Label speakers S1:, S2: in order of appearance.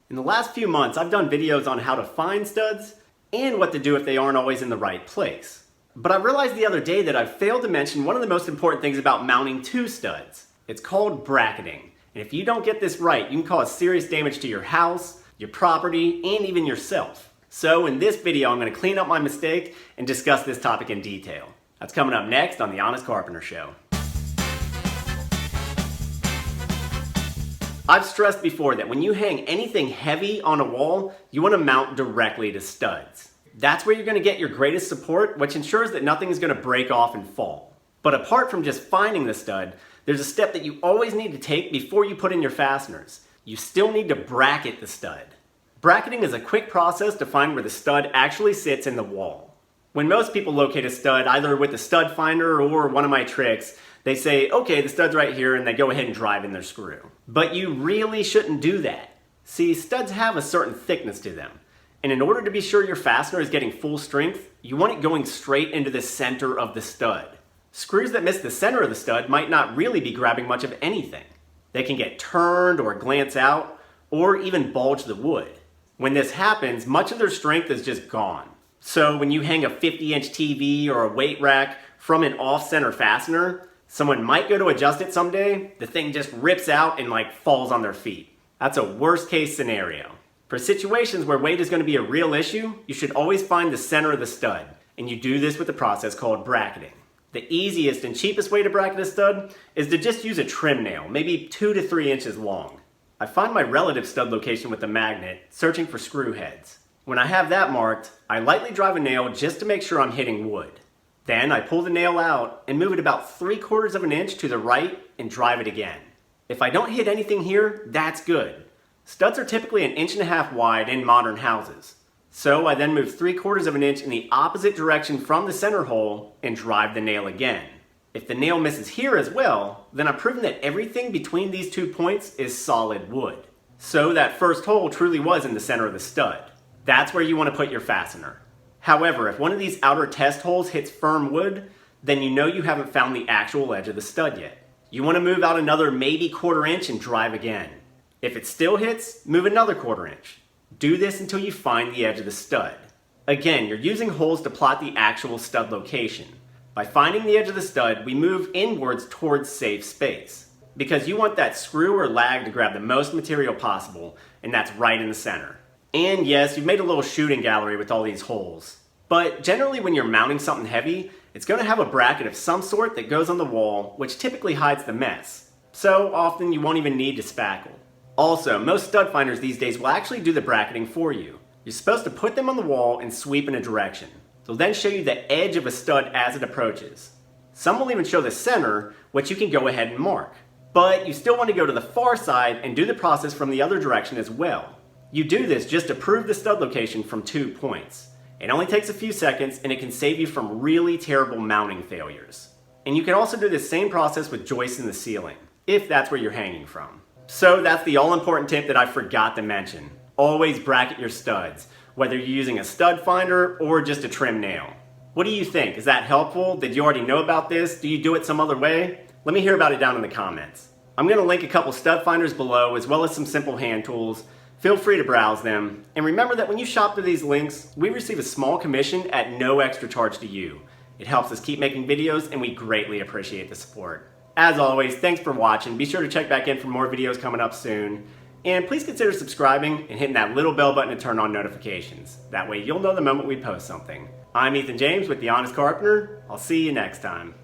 S1: In the last few months, I've done videos on how to find studs and what to do if they aren't always in the right place. But I realized the other day that I failed to mention one of the most important things about mounting two studs. It's called bracketing. And if you don't get this right, you can cause serious damage to your house, your property, and even yourself. So in this video, I'm going to clean up my mistake and discuss this topic in detail. That's coming up next on the Honest Carpenter Show. I've stressed before that when you hang anything heavy on a wall, you want to mount directly to studs. That's where you're going to get your greatest support, which ensures that nothing is going to break off and fall. But apart from just finding the stud, there's a step that you always need to take before you put in your fasteners. You still need to bracket the stud. Bracketing is a quick process to find where the stud actually sits in the wall. When most people locate a stud, either with a stud finder or one of my tricks, they say, okay, the stud's right here, and they go ahead and drive in their screw. But you really shouldn't do that. See, studs have a certain thickness to them. And in order to be sure your fastener is getting full strength, you want it going straight into the center of the stud. Screws that miss the center of the stud might not really be grabbing much of anything. They can get turned or glance out, or even bulge the wood. When this happens, much of their strength is just gone. So when you hang a 50-inch TV or a weight rack from an off-center fastener, someone might go to adjust it someday, the thing just rips out and falls on their feet. That's a worst case scenario. For situations where weight is going to be a real issue, you should always find the center of the stud, and you do this with a process called bracketing. The easiest and cheapest way to bracket a stud is to just use a trim nail, maybe 2 to 3 inches long. I find my relative stud location with a magnet, searching for screw heads. When I have that marked, I lightly drive a nail just to make sure I'm hitting wood. Then I pull the nail out and move it about 3/4 of an inch to the right and drive it again. If I don't hit anything here, that's good. Studs are typically 1.5 inches wide in modern houses. So I then move 3/4 of an inch in the opposite direction from the center hole and drive the nail again. If the nail misses here as well, then I've proven that everything between these 2 points is solid wood. So that first hole truly was in the center of the stud. That's where you want to put your fastener. However, if one of these outer test holes hits firm wood, then you know you haven't found the actual edge of the stud yet. You want to move out another maybe 1/4 inch and drive again. If it still hits, move another 1/4 inch. Do this until you find the edge of the stud. Again, you're using holes to plot the actual stud location. By finding the edge of the stud, we move inwards towards safe space, because you want that screw or lag to grab the most material possible, and that's right in the center. And yes, you've made a little shooting gallery with all these holes. But generally when you're mounting something heavy, it's going to have a bracket of some sort that goes on the wall, which typically hides the mess. So often you won't even need to spackle. Also, most stud finders these days will actually do the bracketing for you. You're supposed to put them on the wall and sweep in a direction. They'll then show you the edge of a stud as it approaches. Some will even show the center, which you can go ahead and mark. But you still want to go to the far side and do the process from the other direction as well. You do this just to prove the stud location from 2 points. It only takes a few seconds and it can save you from really terrible mounting failures. And you can also do the same process with joists in the ceiling, if that's where you're hanging from. So that's the all-important tip that I forgot to mention. Always bracket your studs, whether you're using a stud finder or just a trim nail. What do you think? Is that helpful? Did you already know about this? Do you do it some other way? Let me hear about it down in the comments. I'm going to link a couple stud finders below, as well as some simple hand tools. Feel free to browse them. And remember that when you shop through these links, we receive a small commission at no extra charge to you. It helps us keep making videos, and we greatly appreciate the support. As always, thanks for watching. Be sure to check back in for more videos coming up soon. And please consider subscribing and hitting that little bell button to turn on notifications. That way you'll know the moment we post something. I'm Ethan James with The Honest Carpenter. I'll see you next time.